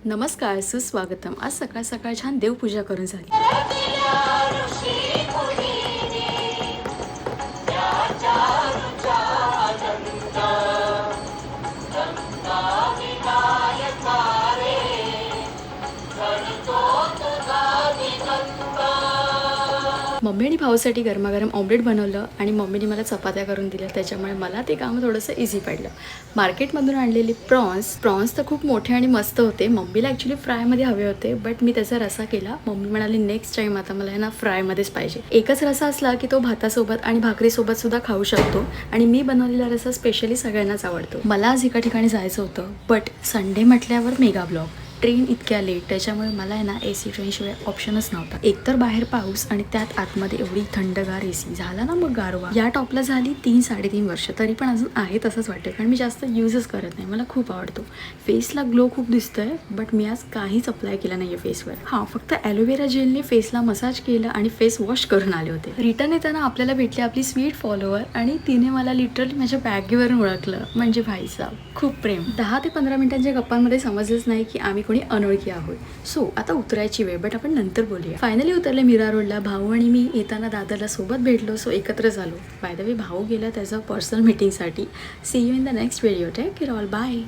नमस्कार, सुस्वागतम. आज सकाळ सकाळ छान देवपूजा करून झाली. मम्मी आणि भाऊसाठी गरमागरम ऑमलेट बनवलं आणि मम्मीने मला चपात्या करून दिल्या. त्याच्यामुळे मला ते काम थोडंसं इझी पडलं. मार्केटमधून आणलेली प्रॉन्स तर खूप मोठे आणि मस्त होते. मम्मीला ॲक्च्युली फ्रायमध्ये हवे होते, बट मी त्याचा रसा केला. मम्मी म्हणाली नेक्स्ट टाईम आता मला ना फ्रायमध्येच पाहिजे. एकच रसा असला की तो भातासोबत आणि भाकरीसोबत सुद्धा खाऊ शकतो आणि मी बनवलेला रसा स्पेशली सगळ्यांनाच आवडतो. मला आज एका ठिकाणी जायचं होतं, बट संडे म्हटल्यावर मेगा ब्लॉग. ट्रेन इतक्या लेट, त्याच्यामुळे मला आहे ना AC ट्रेनशिवाय ऑप्शनच नव्हता. एकतर बाहेर पाऊस आणि त्यात आतमध्ये एवढी थंडगार AC. झाला ना मग गारवा. या टॉपला झाली 3-3.5 वर्ष, तरी पण अजून आहे तसंच वाटतं, कारण मी जास्त यूजच करत नाही. मला खूप आवडतो. फेसला ग्लो खूप दिसतोय, बट मी आज काहीच अप्लाय केला नाही आहे फेसवर. हां, फक्त ॲलोवेरा जेलने फेसला मसाज केलं आणि फेस वॉश करून आले होते. रिटर्न येताना आपल्याला भेटली आपली स्वीट फॉलोअर आणि तिने मला लिटरली माझ्या बॅगेवरून ओळखलं. म्हणजे भाईसाब, खूप प्रेम. 10 ते 15 मिनिटांच्या गप्पांमध्ये समजलंच नाही की आम्ही कोणी अनोळखी आहोत. सो आता उतरायची वेळ, बट आपण नंतर बोलूया. फायनली उतरले मीरा रोडला. भाऊ आणि मी येताना दादरला सोबत भेटलो, सो एकत्र झालो. बाय द वे, भाऊ गेला त्याचं पर्सनल मीटिंगसाठी. See you in the next video. Take care all. Bye.